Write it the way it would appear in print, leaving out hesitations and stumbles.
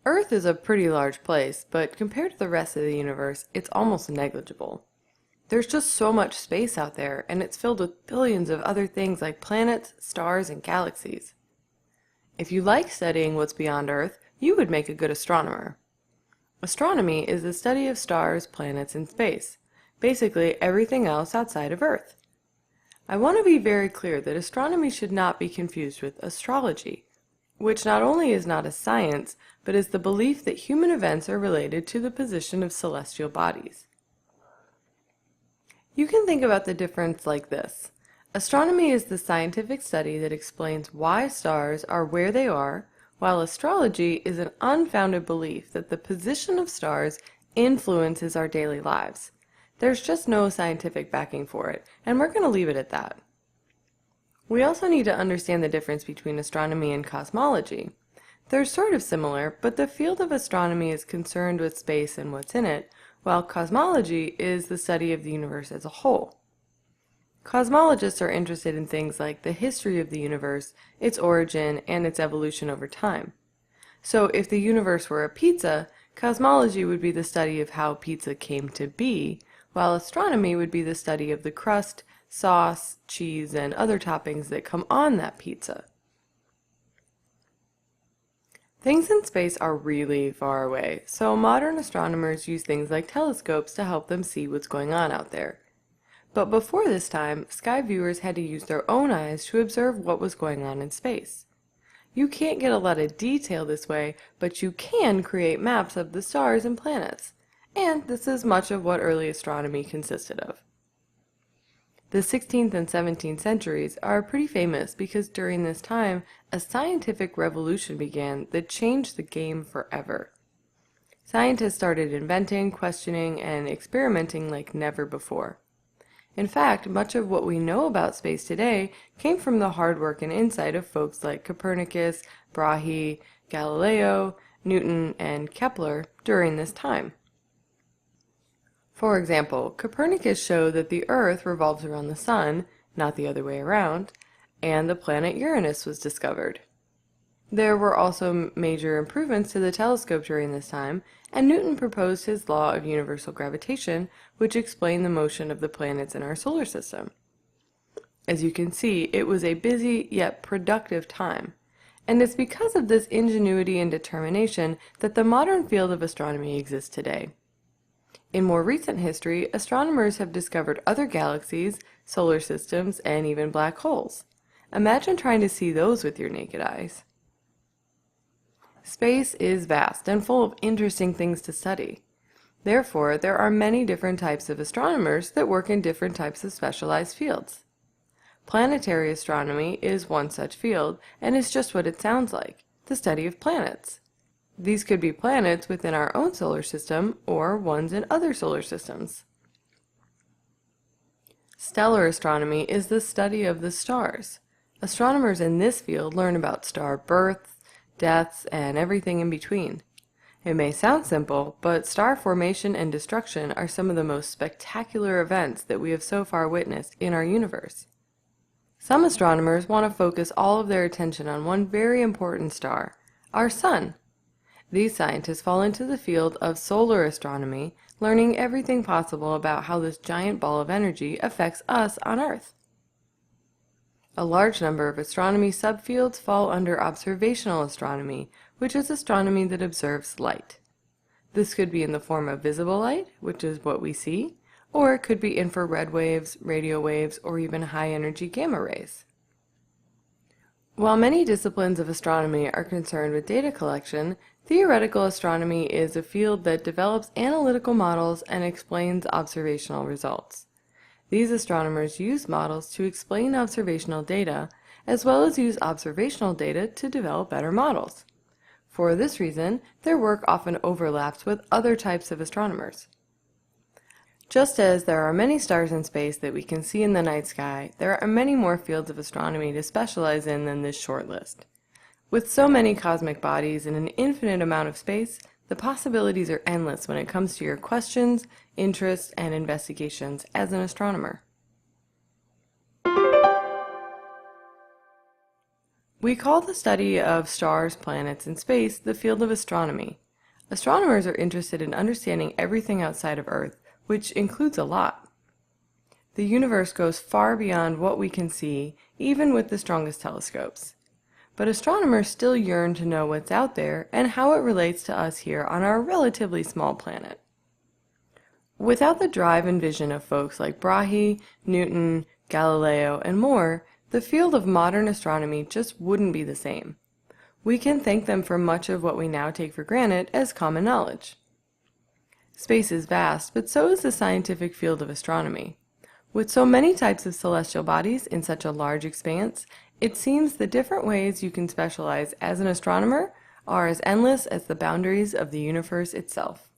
Earth is a pretty large place, but compared to the rest of the universe, it's almost negligible. There's just so much space out there, and it's filled with billions of other things like planets, stars, and galaxies. If you like studying what's beyond Earth, you would make a good astronomer. Astronomy is the study of stars, planets, and space, basically everything else outside of Earth. I want to be very clear that astronomy should not be confused with astrology, which not only is not a science, but is the belief that human events are related to the position of celestial bodies. You can think about the difference like this. Astronomy is the scientific study that explains why stars are where they are, while astrology is an unfounded belief that the position of stars influences our daily lives. There's just no scientific backing for it, and we're going to leave it at that. We also need to understand the difference between astronomy and cosmology. They're sort of similar, but the field of astronomy is concerned with space and what's in it, while cosmology is the study of the universe as a whole. Cosmologists are interested in things like the history of the universe, its origin, and its evolution over time. So if the universe were a pizza, cosmology would be the study of how pizza came to be, while astronomy would be the study of the crust, sauce, cheese, and other toppings that come on that pizza. Things in space are really far away, so modern astronomers use things like telescopes to help them see what's going on out there. But before this time, sky viewers had to use their own eyes to observe what was going on in space. You can't get a lot of detail this way, but you can create maps of the stars and planets. And this is much of what early astronomy consisted of. The 16th and 17th centuries are pretty famous because during this time, a scientific revolution began that changed the game forever. Scientists started inventing, questioning, and experimenting like never before. In fact, much of what we know about space today came from the hard work and insight of folks like Copernicus, Brahe, Galileo, Newton, and Kepler during this time. For example, Copernicus showed that the Earth revolves around the Sun, not the other way around, and the planet Uranus was discovered. There were also major improvements to the telescope during this time, and Newton proposed his law of universal gravitation, which explained the motion of the planets in our solar system. As you can see, it was a busy yet productive time, and it's because of this ingenuity and determination that the modern field of astronomy exists today. In more recent history, astronomers have discovered other galaxies, solar systems, and even black holes. Imagine trying to see those with your naked eyes. Space is vast and full of interesting things to study. Therefore, there are many different types of astronomers that work in different types of specialized fields. Planetary astronomy is one such field and is just what it sounds like, the study of planets. These could be planets within our own solar system or ones in other solar systems. Stellar astronomy is the study of the stars. Astronomers in this field learn about star births, deaths, and everything in between. It may sound simple, but star formation and destruction are some of the most spectacular events that we have so far witnessed in our universe. Some astronomers want to focus all of their attention on one very important star, our Sun. These scientists fall into the field of solar astronomy, learning everything possible about how this giant ball of energy affects us on Earth. A large number of astronomy subfields fall under observational astronomy, which is astronomy that observes light. This could be in the form of visible light, which is what we see, or it could be infrared waves, radio waves, or even high-energy gamma rays. While many disciplines of astronomy are concerned with data collection, theoretical astronomy is a field that develops analytical models and explains observational results. These astronomers use models to explain observational data, as well as use observational data to develop better models. For this reason, their work often overlaps with other types of astronomers. Just as there are many stars in space that we can see in the night sky, there are many more fields of astronomy to specialize in than this short list. With so many cosmic bodies and an infinite amount of space, the possibilities are endless when it comes to your questions, interests, and investigations as an astronomer. We call the study of stars, planets, and space the field of astronomy. Astronomers are interested in understanding everything outside of Earth, which includes a lot. The universe goes far beyond what we can see, even with the strongest telescopes. But astronomers still yearn to know what's out there and how it relates to us here on our relatively small planet. Without the drive and vision of folks like Brahe, Newton, Galileo, and more, the field of modern astronomy just wouldn't be the same. We can thank them for much of what we now take for granted as common knowledge. Space is vast, but so is the scientific field of astronomy. With so many types of celestial bodies in such a large expanse, it seems the different ways you can specialize as an astronomer are as endless as the boundaries of the universe itself.